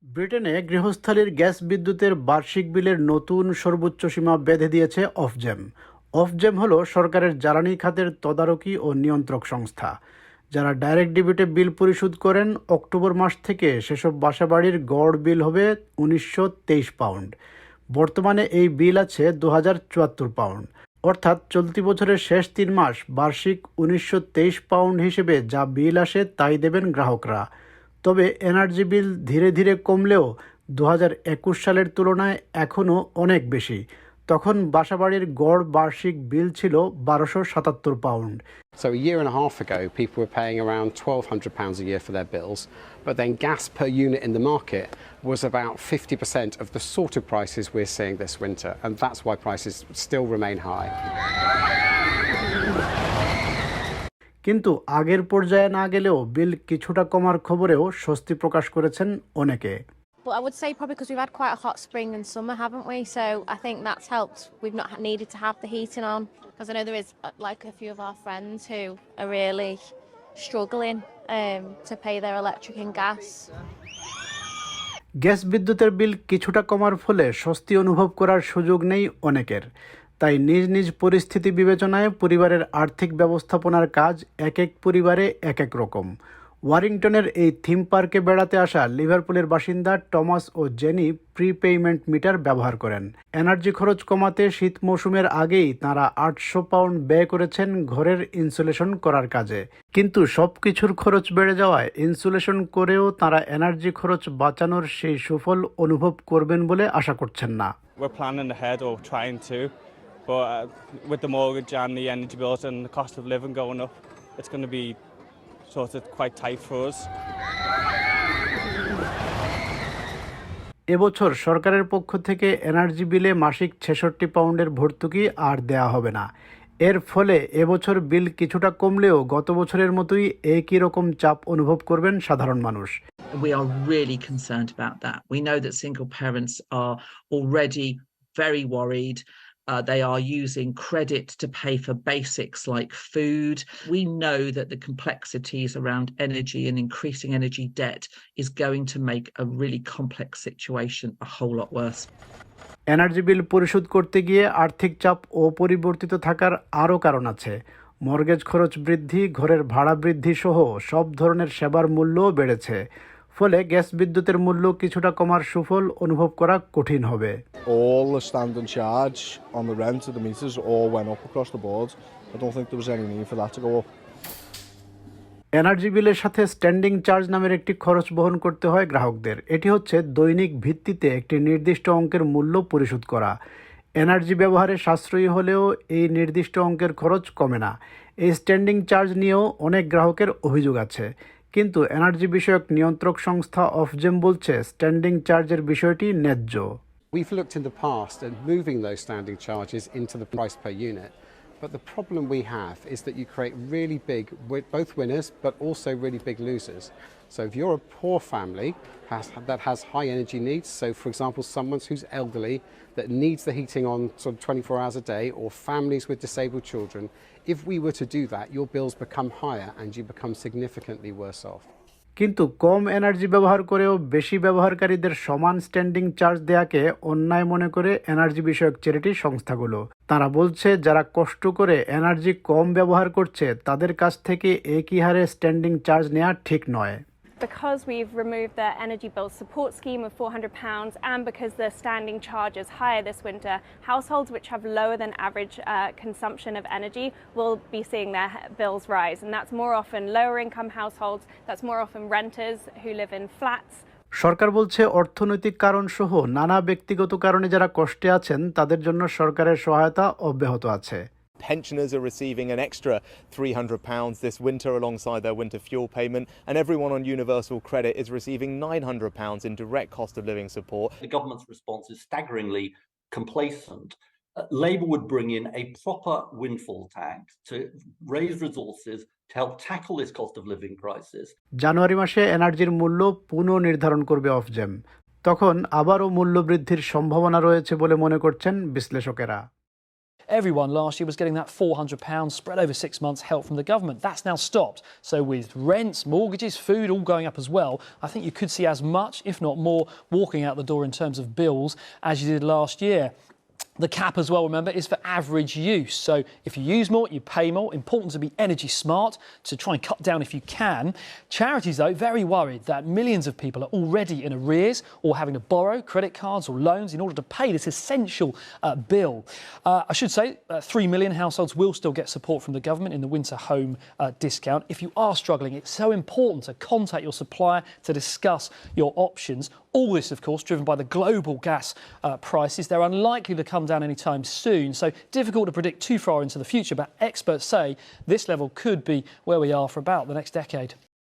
ব্রিটেনে গৃহস্থালির গ্যাস বিদ্যুতের বার্ষিক বিলের নতুন সর্বোচ্চ সীমা বেঁধে দিয়েছে অফজেম। অফজেম হলো সরকারের জ্বালানি খাতের তদারকি ও নিয়ন্ত্রক সংস্থা। যারা ডাইরেক্ট ডেবিটে বিল পরিশোধ করেন, অক্টোবর মাস থেকে সেসব বাসাবাড়ির গড় বিল হবে ১৯২৩ পাউন্ড। বর্তমানে এই বিল আছে ২০৭৪ পাউন্ড। অর্থাৎ চলতি বছরের শেষ ৩ মাস বার্ষিক ১৯২৩ পাউন্ড হিসেবে যা বিল আসে তাই দেবেন গ্রাহকরা। তবে এনার্জি বিল ধীরে ধীরে কমলেও ২০২১ সালের তুলনায় এখনও অনেক বেশি। তখন বাসাবাড়ির গড় বার্ষিক বিল ছিল ১২৭৭ pound. So a year and a half ago, people were paying around £1,200 a year for their bills, but then gas per unit in the market was about 50% of the sort of prices we're seeing this winter, and that's why prices still remain high. কিন্তু আগের পর্যায়ে না গেলেও বিল কিছুটা কমার খবরেও স্বস্তি প্রকাশ করেছেন অনেকে। But I would say probably because we've had quite a hot spring and summer, haven't we? So I think that's helped. We've not needed to have the heating on because I know there is like a few of our friends who are really struggling to pay their electric and gas. Gas বিদ্যুতের বিল কিছুটা কমার ফলে স্বস্তি অনুভব করার সুযোগ নেই অনেকের। তাই নিজ নিজ পরিস্থিতি বিবেচনায় পরিবারের আর্থিক ব্যবস্থাপনার কাজ এক এক পরিবারে এক এক রকম। ওয়ারিংটনের এই থিম পার্কে বেড়াতে আসা লিভারপুলের বাসিন্দা টমাস ও জেনি প্রিপেইমেন্ট মিটার ব্যবহার করেন। এনার্জি খরচ কমাতে শীত মৌসুমের আগেই তাঁরা ৮০০ পাউন্ড ব্যয় করেছেন ঘরের ইনসুলেশন করার কাজে। কিন্তু সব কিছুর খরচ বেড়ে যাওয়ায় ইনসুলেশন করেও তাঁরা এনার্জি খরচ বাঁচানোর সেই সুফল অনুভব করবেন বলে আশা করছেন না। We're planning ahead or trying to, but with the mortgage and the energy bills and the cost of living going up, it's going to be sort of quite tight for us. এবছর সরকারের পক্ষ থেকে energy বিলে মাসিক ৬৬ পাউন্ডের ভর্তুকি আর দেয়া হবে না। এর ফলে এবছর বিল কিছুটা কমলেও গত বছরের মতোই একই রকম চাপ অনুভব করবেন সাধারণ মানুষ। We are really concerned about that. We know that single parents are already very worried. They are using credit to pay for basics like food. We know that the complexities around energy and increasing energy debt is going to make a really complex situation a whole lot worse. Energy bill পরিশোধ করতে গিয়ে আর্থিক চাপ অপরিবর্তিত থাকার আরও কারণ আছে। মর্গেজ খরচ বৃদ্ধি, ঘরের ভাড়া বৃদ্ধি সহ সব ধরনের সেবার মূল্যও বেড়েছে। ফলে গ্যাস বিদ্যুতের মূল্য কিছুটা কমার সুফল অনুভব করা কঠিন হবে। All the standing charge on the rent of the meters all went up across the board. I don't think there was any need for that to go up. Energy বিলের সাথে স্ট্যান্ডিং চার্জ নামের একটি খরচ বহন করতে হয় গ্রাহকদের। এটি হচ্ছে দৈনিক ভিত্তিতে একটি নির্দিষ্ট অঙ্কের মূল্য পরিশোধ করা। এনার্জি ব্যবহারে সাশ্রয়ী হলেও এই নির্দিষ্ট অঙ্কের খরচ কমে না। এই স্ট্যান্ডিং চার্জ নিয়েও অনেক গ্রাহকের অভিযোগ আছে। কিন্তু এনার্জি বিষয়ক নিয়ন্ত্রক সংস্থা অফজেম বলছে স্ট্যান্ডিং চার্জের বিষয়টি ন্যায্য। We've looked in the past at moving those standing charges into the price per unit, but the problem we have is that you create really big, both winners, but also really big losers. So if you're a poor family that has high energy needs, so for example, someone who's elderly that needs the heating on sort of 24 hours a day, or families with disabled children, if we were to do that, your bills become higher and you become significantly worse off. কিন্তু কম energy ব্যবহার করেও বেশি ব্যবহারকারীদের সমান standing charge দেয়াকে অন্যায় মনে করে energy বিষয়ক চ্যারিটি সংস্থাগুলো। তারা বলছে যারা কষ্ট করে এনার্জি কম ব্যবহার করছে তাদের কাছ থেকে একই হারে স্ট্যান্ডিং চার্জ নেওয়া ঠিক নয়। Because we've removed the energy bill support scheme of £400 and because the standing charge is higher this winter, households which have lower than average consumption of energy will be seeing their bills rise, and that's more often lower income households, that's more often renters who live in flats. সরকার বলছে অর্থনৈতিক কারণ সহ নানা ব্যক্তিগত কারণে যারা কষ্টে আছেন তাদের জন্য সরকারের সহায়তা অব্যাহত আছে। Pensioners are receiving an extra £300 this winter alongside their winter fuel payment, and everyone on universal credit is receiving £900 in direct cost of living support. The government's response is staggeringly complacent. Labour would bring in a proper windfall tax to raise resources to help tackle this cost of living crisis. জানুয়ারি মাসে এনার্জির মূল্য পুনঃনির্ধারণ করবে অফজেম। তখন আবারও মূল্য বৃদ্ধির সম্ভাবনা রয়েছে বলে মনে করছেন বিশ্লেষকেরা। everyone last year was getting that £400 spread over 6 months help from the government. That's now stopped. So with rents, mortgages, food all going up as well, I think you could see as much, if not more, walking out the door in terms of bills as you did last year. The cap as well, remember, is for average use. So if you use more, you pay more. Important to be energy smart, to try and cut down if you can. Charities, though, very worried that millions of people are already in arrears or having to borrow credit cards or loans in order to pay this essential bill. I should say 3 million households will still get support from the government in the winter home discount. If you are struggling, it's so important to contact your supplier to discuss your options. All this, of course, driven by the global gas prices. They're unlikely to come down anytime soon, so difficult to predict too far into the future, but experts say this level could be where we are for about the next decade.